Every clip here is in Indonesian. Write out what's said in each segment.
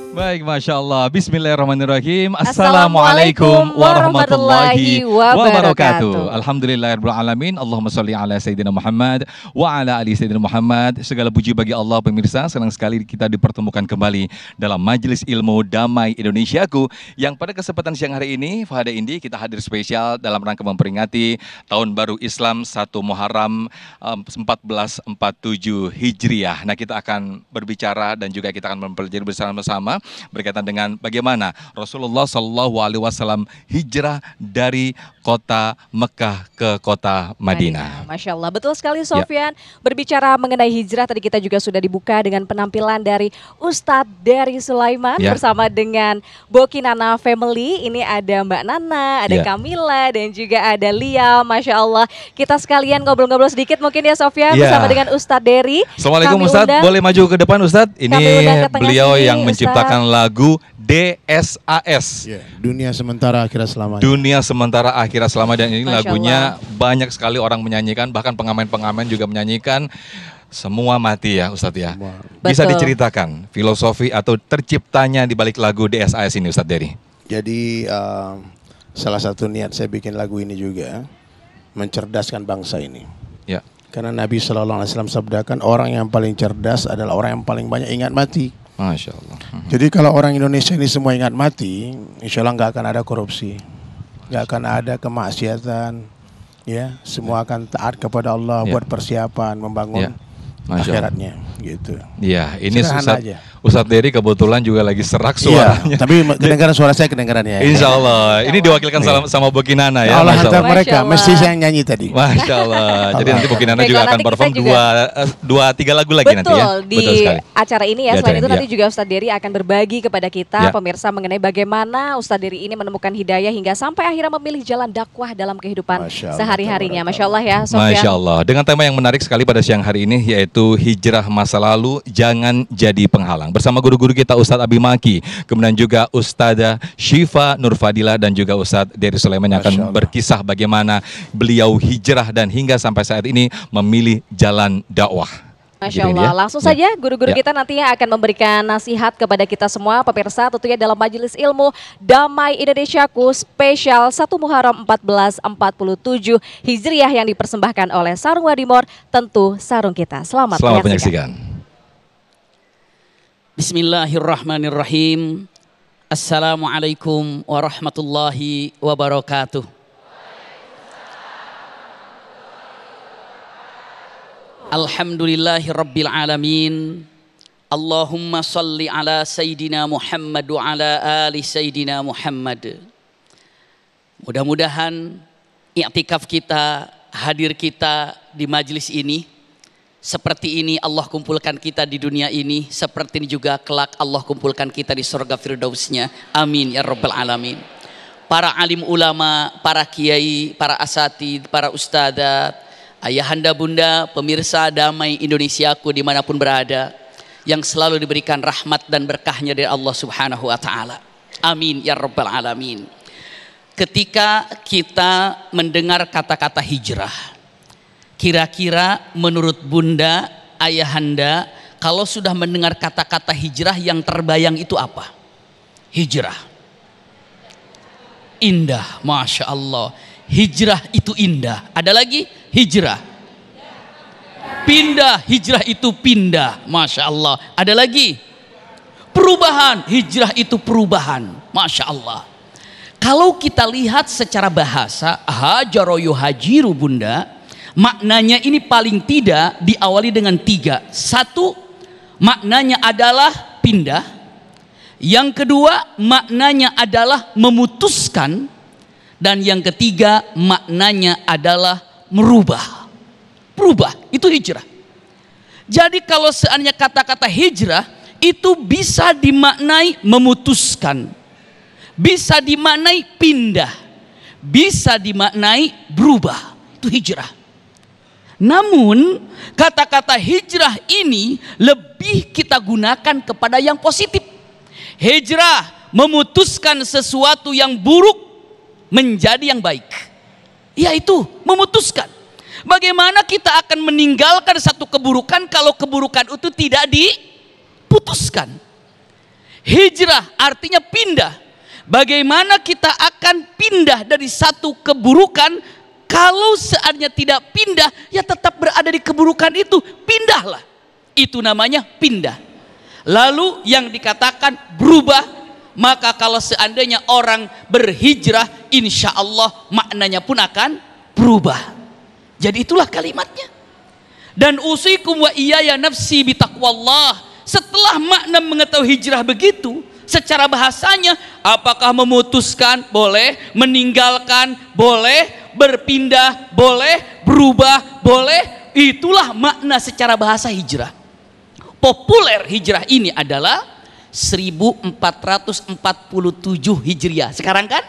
Baik, Masya Allah. Bismillahirrahmanirrahim. Assalamualaikum warahmatullahi wabarakatuh. Alhamdulillahirrahmanirrahim. Allahumma salli ala Sayyidina Muhammad wa ala ali Sayyidina Muhammad. Segala puji bagi Allah, pemirsa. Senang sekali kita dipertemukan kembali dalam Majelis Ilmu Damai Indonesiaku, yang pada kesempatan siang hari ini, Fahada Indi, kita hadir spesial dalam rangka memperingati Tahun Baru Islam 1 Muharram 1447 Hijriah. Nah, kita akan berbicara dan juga kita akan mempelajari bersama-sama berkaitan dengan bagaimana Rasulullah Shallallahu Alaihi Wasallam hijrah dari kota Mekah ke kota Madinah. Masya Allah, betul sekali Sofyan. Berbicara mengenai hijrah, tadi kita juga sudah dibuka dengan penampilan dari Ustadz Dery Sulaiman bersama dengan Bokinana Family. Ini ada Mbak Nana, ada Kamila, dan juga ada Lia. Masya Allah, kita sekalian ngobrol-ngobrol sedikit mungkin ya Sofyan bersama dengan Ustadz Dery. Assalamualaikum Ustadz, boleh maju ke depan Ustadz? Ini beliau yang menciptakan lagu DSAS. Dunia Sementara Akhirat Selamanya. Dunia Sementara Akhirat Selamanya, dan ini lagunya banyak sekali orang menyanyikan, bahkan pengamen-pengamen juga menyanyikan. Semua mati ya Ustadz ya. Bisa diceritakan filosofi atau terciptanya di balik lagu DSAS ini Ustadz Dery? Jadi salah satu niat saya bikin lagu ini juga mencerdaskan bangsa ini. Ya. Karena Nabi SAW sabdakan orang yang paling cerdas adalah orang yang paling banyak ingat mati. Masya Allah. Jadi kalau orang Indonesia ini semua ingat mati, insya Allah nggak akan ada korupsi, nggak akan ada kemaksiatan, ya, semua akan taat kepada Allah, buat persiapan membangun akhiratnya, gitu. Iya, ini Ustadz Dery kebetulan juga lagi serak suaranya. Tapi kedengaran suara saya kedengaran ya. Insya Allah. Ini diwakilkan sama Bokinana ya. Allah hantar mereka, mesti saya yang nyanyi tadi. Masya Allah. Jadi nanti Bokinana juga akan perform dua tiga lagu lagi nanti ya. Betul di acara ini ya. Selain itu nanti juga Ustadz Dery akan berbagi kepada kita pemirsa mengenai bagaimana Ustadz Dery ini menemukan hidayah hingga sampai akhirnya memilih jalan dakwah dalam kehidupan sehari-harinya. Masya Allah ya Sofyan. Masya Allah. Dengan tema yang menarik sekali pada siang hari ini, yaitu hijrah masa lalu jangan jadi penghalang. Bersama guru-guru kita Ustadz Abi Maki, kemudian juga Ustadzah Syifa Nurfadilah, dan juga Ustadz Dery Sulaiman yang akan berkisah bagaimana beliau hijrah dan hingga sampai saat ini memilih jalan dakwah. Masya Allah, langsung saja guru-guru kita nantinya akan memberikan nasihat kepada kita semua pemirsa, tentunya dalam Majelis Ilmu Damai Indonesiaku spesial 1 Muharram 1447 Hijriah yang dipersembahkan oleh Sarung Wadimor, tentu sarung kita. Selamat menyaksikan. Bismillahirrahmanirrahim. Assalamualaikum warahmatullahi wabarakatuh. Alhamdulillahi rabbil alamin. Allahumma salli ala Sayyidina Muhammad wa ala ali Sayyidina Muhammad. Mudah-mudahan i'tikaf kita, hadir kita di majelis ini, seperti ini Allah kumpulkan kita di dunia ini, seperti ini juga kelak Allah kumpulkan kita di surga firdausnya. Amin ya rabbal alamin. Para alim ulama, para kiai, para asatid, para ustadzat, ayahanda bunda, pemirsa Damai Indonesiaku dimanapun berada, yang selalu diberikan rahmat dan berkahnya dari Allah Subhanahu wa Ta'ala. Amin ya rabbal alamin. Ketika kita mendengar kata-kata hijrah, kira-kira menurut bunda, ayahanda, kalau sudah mendengar kata-kata hijrah yang terbayang itu apa? Hijrah. Indah, Masya Allah. Hijrah itu indah. Ada lagi? Hijrah. Pindah, hijrah itu pindah. Masya Allah. Ada lagi? Perubahan, hijrah itu perubahan. Masya Allah. Kalau kita lihat secara bahasa, hajaro yuhajiru bunda, maknanya ini paling tidak diawali dengan 3. 1, maknanya adalah pindah. Yang kedua, maknanya adalah memutuskan. Dan yang ketiga, maknanya adalah merubah. Berubah, itu hijrah. Jadi kalau seandainya kata-kata hijrah itu bisa dimaknai memutuskan, bisa dimaknai pindah, bisa dimaknai berubah. Itu hijrah. Namun kata-kata hijrah ini lebih kita gunakan kepada yang positif. Hijrah memutuskan sesuatu yang buruk menjadi yang baik. Yaitu memutuskan. Bagaimana kita akan meninggalkan satu keburukan kalau keburukan itu tidak diputuskan. Hijrah artinya pindah. Bagaimana kita akan pindah dari satu keburukan? Kalau seandainya tidak pindah, ya tetap berada di keburukan itu. Pindahlah. Itu namanya pindah. Lalu yang dikatakan berubah, maka kalau seandainya orang berhijrah, insya Allah maknanya pun akan berubah. Jadi itulah kalimatnya. Dan usikum wa iyaya nafsi bitaqwallah. Setelah makna mengetahui hijrah begitu, secara bahasanya, apakah memutuskan? Boleh. Meninggalkan? Boleh. Berpindah? Boleh. Berubah? Boleh. Itulah makna secara bahasa hijrah. Populer hijrah ini adalah 1447 Hijriah. Sekarang kan?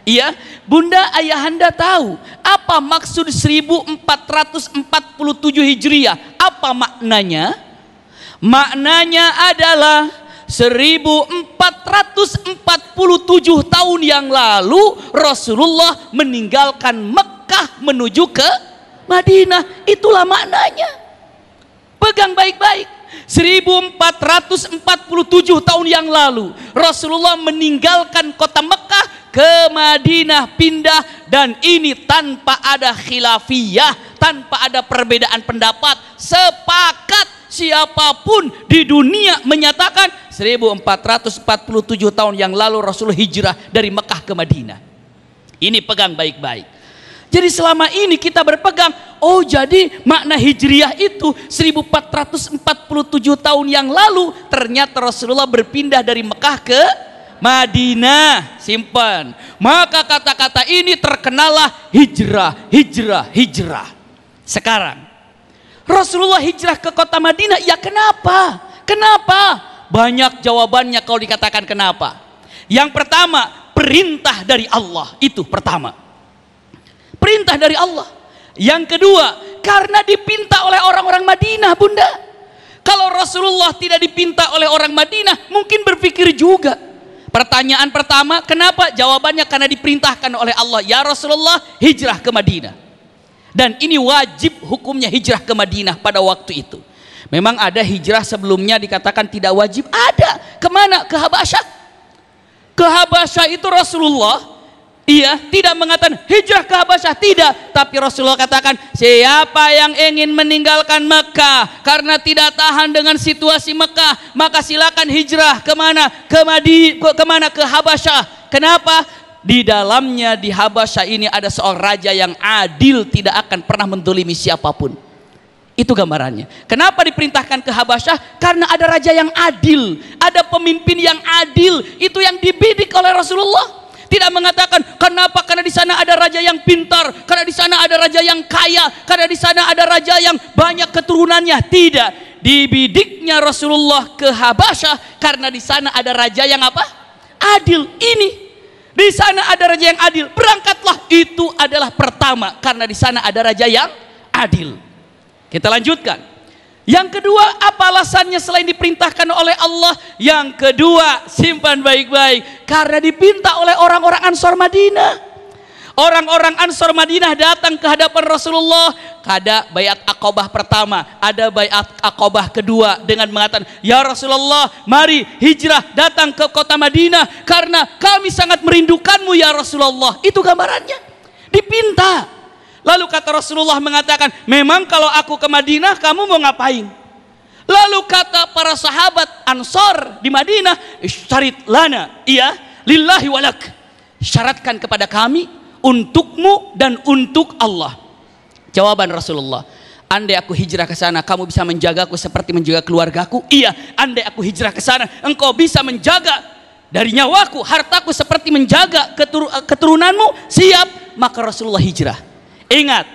Iya, Bunda Ayahanda tahu apa maksud 1447 Hijriah? Apa maknanya? Maknanya adalah 1447 tahun yang lalu Rasulullah meninggalkan Mekah menuju ke Madinah. Itulah maknanya. Pegang baik-baik. 1447 tahun yang lalu Rasulullah meninggalkan kota Mekah ke Madinah, pindah, dan ini tanpa ada khilafiyah, tanpa ada perbedaan pendapat. Sepakat siapapun di dunia menyatakan 1447 tahun yang lalu Rasulullah hijrah dari Mekah ke Madinah. Ini pegang baik-baik. Jadi selama ini kita berpegang, oh jadi makna hijriah itu 1447 tahun yang lalu ternyata Rasulullah berpindah dari Mekah ke Madinah. Simpan. Maka kata-kata ini terkenalah hijrah, hijrah, hijrah. Sekarang Rasulullah hijrah ke kota Madinah, ya kenapa? Kenapa? Banyak jawabannya kalau dikatakan kenapa. Yang pertama, perintah dari Allah. Itu pertama. Perintah dari Allah. Yang kedua, karena dipinta oleh orang-orang Madinah, Bunda. Kalau Rasulullah tidak dipinta oleh orang Madinah, mungkin berpikir juga. Pertanyaan pertama, kenapa? Jawabannya karena diperintahkan oleh Allah. Ya Rasulullah, hijrah ke Madinah. Dan ini wajib hukumnya hijrah ke Madinah pada waktu itu. Memang ada hijrah sebelumnya dikatakan tidak wajib. Ada. Kemana? Ke Habasyah. Ke Habasyah itu Rasulullah tidak mengatakan hijrah ke Habasyah, tidak. Tapi Rasulullah katakan, siapa yang ingin meninggalkan Mekah karena tidak tahan dengan situasi Mekah, maka silakan hijrah kemana? Kemana? Ke Habasyah. Kenapa? Di dalamnya di Habasyah ini ada seorang raja yang adil, tidak akan pernah mendolimi siapapun. Itu gambarannya. Kenapa diperintahkan ke Habasyah? Karena ada raja yang adil, ada pemimpin yang adil. Itu yang dibidik oleh Rasulullah. Tidak mengatakan kenapa, karena di sana ada raja yang pintar, karena di sana ada raja yang kaya, karena di sana ada raja yang banyak keturunannya. Tidak. Dibidiknya Rasulullah ke Habasyah karena di sana ada raja yang apa? Adil. Ini di sana ada raja yang adil. Berangkatlah. Itu adalah pertama, karena di sana ada raja yang adil. Kita lanjutkan. Yang kedua, apa alasannya selain diperintahkan oleh Allah? Yang kedua, simpan baik-baik, karena dipinta oleh orang-orang Ansor Madinah. Orang-orang Ansor Madinah datang ke hadapan Rasulullah. Ada bayat Aqabah pertama, ada bayat Aqabah kedua dengan mengatakan, ya Rasulullah, mari hijrah datang ke kota Madinah karena kami sangat merindukanmu ya Rasulullah. Itu gambarannya. Dipinta. Lalu kata Rasulullah mengatakan, memang kalau aku ke Madinah kamu mau ngapain? Lalu kata para sahabat Ansor di Madinah, syarit lana, lillahi walak. Syaratkan kepada kami, untukmu dan untuk Allah. Jawaban Rasulullah, andai aku hijrah ke sana, kamu bisa menjagaku seperti menjaga keluargaku? Iya. Andai aku hijrah ke sana, engkau bisa menjaga dari nyawaku, hartaku seperti menjaga keturunanmu? Siap. Maka Rasulullah hijrah. Ingat,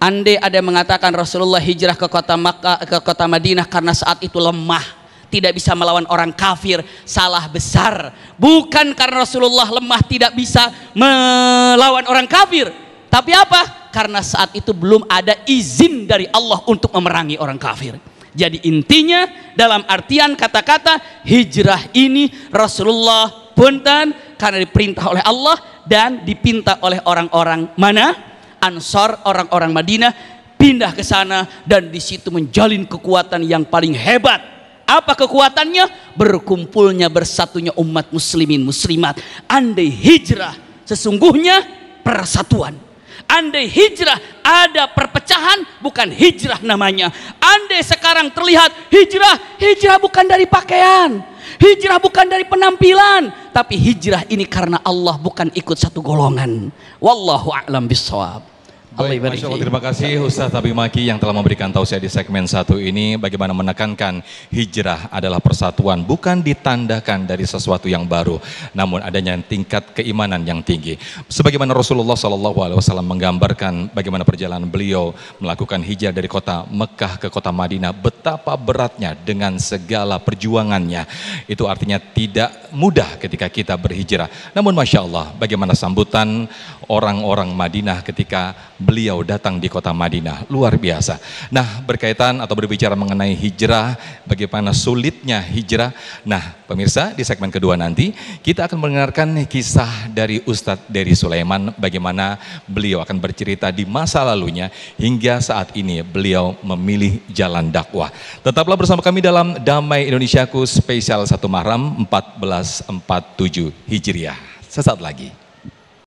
andai ada yang mengatakan Rasulullah hijrah ke kota Makkah, ke kota Madinah karena saat itu lemah, tidak bisa melawan orang kafir, salah besar. Bukan karena Rasulullah lemah tidak bisa melawan orang kafir, tapi apa? Karena saat itu belum ada izin dari Allah untuk memerangi orang kafir. Jadi intinya dalam artian kata-kata hijrah ini Rasulullah punten karena diperintah oleh Allah dan dipinta oleh orang-orang mana? Ansor, orang-orang Madinah, pindah ke sana dan di situ menjalin kekuatan yang paling hebat Apa kekuatannya? Berkumpulnya, bersatunya umat muslimin muslimat. Andai hijrah sesungguhnya persatuan. Andai hijrah ada perpecahan, bukan hijrah namanya. Andai sekarang terlihat hijrah bukan dari pakaian, hijrah bukan dari penampilan, tapi hijrah ini karena Allah, bukan ikut satu golongan. Wallahu a'lam bishawab. Baik, Masya Allah, terima kasih Ustaz Habib Maki yang telah memberikan tausiah di segmen 1 ini, bagaimana menekankan hijrah adalah persatuan, bukan ditandakan dari sesuatu yang baru, namun adanya tingkat keimanan yang tinggi. Sebagaimana Rasulullah SAW menggambarkan bagaimana perjalanan beliau melakukan hijrah dari kota Mekah ke kota Madinah, betapa beratnya dengan segala perjuangannya. Itu artinya tidak mudah ketika kita berhijrah. Namun Masya Allah, bagaimana sambutan orang-orang Madinah ketika beliau datang di kota Madinah, luar biasa. Nah, berkaitan atau berbicara mengenai hijrah, bagaimana sulitnya hijrah. Nah, pemirsa, di segmen kedua nanti kita akan mendengarkan kisah dari Ustadz Dery Sulaiman, bagaimana beliau akan bercerita di masa lalunya hingga saat ini beliau memilih jalan dakwah. Tetaplah bersama kami dalam Damai Indonesiaku spesial 1 Muharram 1447 Hijriah. Sesaat lagi.